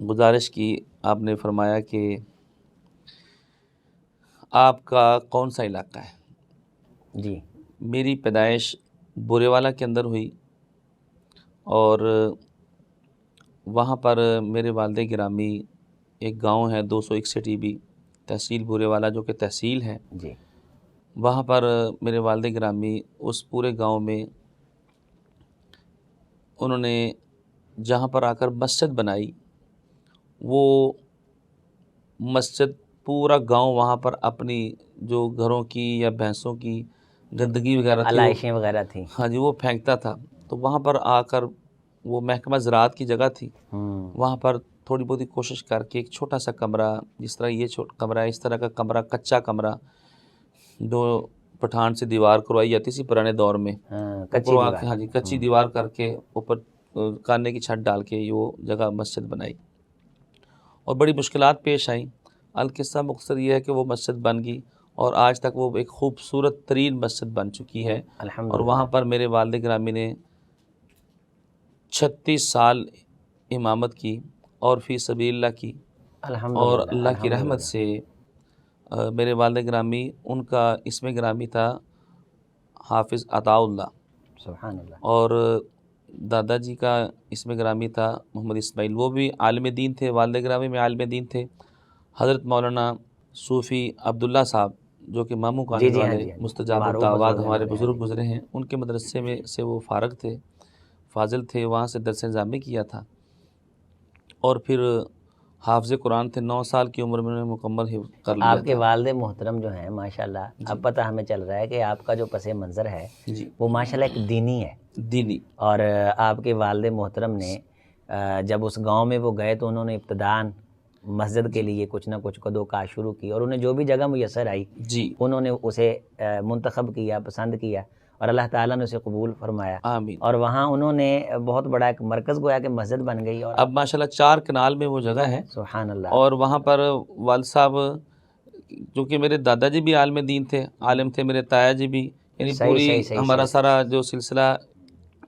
गुजारिश की, आपने फरमाया कि आपका कौन सा इलाका है। जी। मेरी पैदाइश बुरेवाला के अंदर हुई और वहाँ पर मेरे वालिद गिरामी, एक गांव है 261 ईबी, तहसील बुरेवाला जो कि तहसील है जी। वहाँ पर मेरे वालिद गिरामी उस पूरे गांव में उन्होंने जहाँ पर आकर मस्जिद बनाई, वो मस्जिद पूरा गांव वहाँ पर अपनी जो घरों की या भैंसों की गंदगी वगैरह थी, आलाइशें वगैरह थी। हाँ जी, वो फेंकता था। तो वहाँ पर आकर, वो महकमा ज़राअत की जगह थी, वहाँ पर थोड़ी बहुत ही कोशिश करके एक छोटा सा कमरा, जिस तरह ये कमरा है, इस तरह का कमरा, कच्चा कमरा, जो पठान से दीवार करवाई जाती थी पुराने दौर में, कच्ची दीवार। हाँ जी, कच्ची दीवार करके ऊपर काने की छत डाल के वो जगह मस्जिद बनाई और बड़ी मुश्किलात पेश आई। अलकिस्सा मुख्तसर ये है कि वो मस्जिद बन गई और आज तक वो एक खूबसूरत तरीन मस्जिद बन चुकी है। और वहाँ पर मेरे वालिद गिरामी ने 36 साल इमामत की और फ़ी सबीलिल्लाह की। और अल्लाह की रहमत से मेरे वालिद गिरामी, उनका इसमें गिरामी था हाफिज़ अताउल्लाह, सुभान अल्लाह। और दादाजी का इसमें गिरामी था मोहम्मद इस्माइल, वो भी आलिम दीन थे, वालिद गिरामी में आलिम दीन थे। हज़रत मौलाना सूफ़ी अब्दुल्ला साहब जो कि मामू कानिन वाले मुस्तजाब दावात हमारे बुज़ुर्ग गुज़रे हैं, उनके मदरसे में से वो फ़ारग थे, फ़ाज़िल थे, वहाँ से दरस निज़ामी किया था और फिर हाफ़िज़ कुरान थे। 9 साल की उम्र में उन्होंने मुकम्मल हिफ्ज़ कर लिया आपके था। वालिद मोहतरम जो हैं माशाल्लाह, अब पता हमें चल रहा है कि आपका जो पसे मंज़र है जी, वो माशाल्लाह एक दीनी है। दीनी। और आपके वालिद मोहतरम ने जब उस गांव में वो गए तो उन्होंने इब्तिदान मस्जिद के लिए कुछ ना कुछ कदोकाश शुरू की और उन्हें जो भी जगह मुयस्सर आई जी, उन्होंने उसे मुंतखब किया, पसंद किया और अल्लाह ताला ने उसे कबूल फरमाया। आमीन। और वहाँ उन्होंने बहुत बड़ा एक मरकज़ गोया कि मस्जिद बन गई। और अब माशाल्लाह 4 कनाल में वो जगह है सुभान अल्लाह। और वहाँ पर वालिद साहब, क्योंकि मेरे दादाजी भी आलिम दीन थे, आलिम थे, मेरे ताया जी भी, यानी सही पूरी सही सही हमारा सही। सारा जो सिलसिला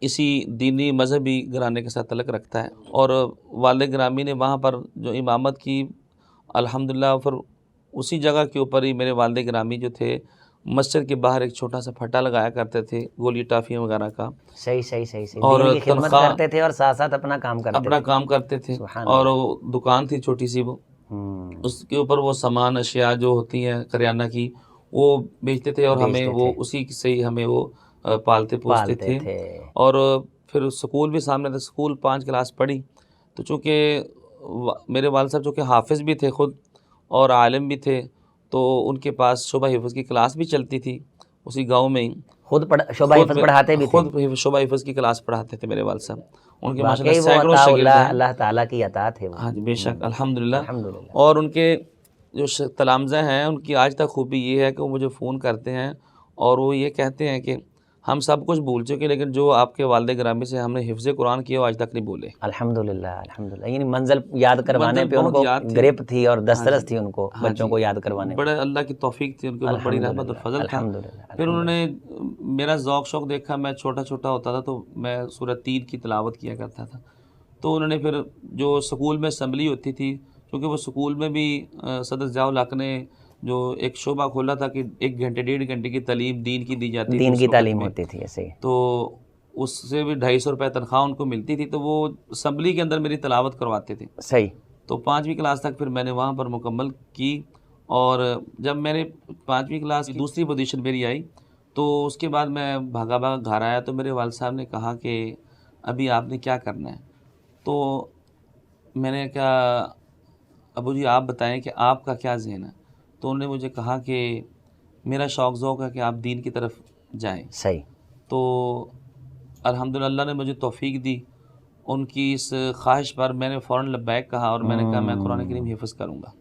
इसी दीनी मजहबी घराने के साथ तल्लुक़ रखता है। और वालिद गिरामी ने वहाँ पर जो इमामत की, अल्हम्दुलिल्लाह, फिर उसी जगह के ऊपर ही मेरे वालिद गिरामी जो थे, मस्जिद के बाहर एक छोटा सा फट्टा लगाया करते थे गोली टाफियों वगैरह का, सही सही सही सही। और दीन की खिदमत तनख्वाह करते थे और साथ साथ अपना काम करते थे। सुभान और अल्लाह। वो दुकान थी छोटी सी, वो उसके ऊपर वो सामान अशिया जो होती हैं करियाना की, वो बेचते थे और हमें वो उसी से ही हमें वो पालते पोसते थे। और फिर स्कूल भी सामने था, स्कूल 5 क्लास पढ़ी। तो चूँकि मेरे वालिद साहब जो कि हाफिज़ भी थे ख़ुद और आलिम भी थे, तो उनके पास शोबा हिफ़्ज़ की क्लास भी चलती थी उसी गाँव में ही। खुद शोबा हिफ़्ज़ पढ़ाते भी थे। खुद शोबा हिफ़्ज़ की क्लास पढ़ाते थे मेरे वालिद साहब। उनके माशाल्लाह वाकई वो सैकड़ों अता शागिर्द हैं। अल्लाह ताला की अता थे वो। हाँ जी, बेशक, अल्हम्दुलिल्लाह। अल्हम्दुलिल्लाह। और उनके जो तलामज़ा हैं, उनकी आज तक खूबी ये है कि वो मुझे फ़ोन करते हैं और वो ये कहते हैं कि हम सब कुछ भूल चुके, लेकिन जो आपके वालिद गिरामी से हमने हिफ्ज़ कुरान किया वो आज तक नहीं भूले। अल्हम्दुलिल्लाह अल्हम्दुलिल्लाह। यानी मंज़िल याद करवाने पे बहुत उनको याद थी। ग्रिप थी और हाँ जी, दस्तरस थी उनको हाँ बच्चों जी, को याद करवाने में। बड़े अल्लाह की तौफ़ीक थी उनके ऊपर, बड़ी रहमत और फ़ज़ल था। अल्हम्दुलिल्लाह। फिर उन्होंने मेरा ज़ौक़ शौक़ देखा, मैं छोटा-छोटा होता था तो मैं सूरह तीन की तिलावत किया करता था। तो उन्होंने फिर जो स्कूल में असम्बली होती थी, क्योंकि वो स्कूल में भी सदर ज़ियाउल हक़ ने जो एक शोबा खोला था कि 1 घंटे 1.5 घंटे की तालीम दीन की दी जाती थी, दीन उस की वक़्त तालीम में। होती थी ऐसे ही। तो उससे भी 250 रुपये तनख्वाह उनको मिलती थी, तो वो असम्बली के अंदर मेरी तिलावत करवाते थे। सही। तो 5वीं क्लास तक फिर मैंने वहाँ पर मुकम्मल की। और जब मैंने 5वीं क्लास की दूसरी पोजीशन मेरी आई, तो उसके बाद मैं भागा भागा घर आया, तो मेरे वालिद साहब ने कहा कि अभी आपने क्या करना है? तो मैंने कहा, अबू जी आप बताएं कि आपका क्या ज़हन है? तो उन्होंने मुझे कहा कि मेरा शौक़ ज़ौक़ है कि आप दीन की तरफ जाएं। सही। तो अल्हम्दुलिल्लाह अल्लाह ने मुझे तौफ़ीक दी। उनकी इस ख्वाहिश पर मैंने फ़ौरन लब्बैक कहा और मैंने कहा मैं कुरान करीम हिफ़्ज़ करूँगा।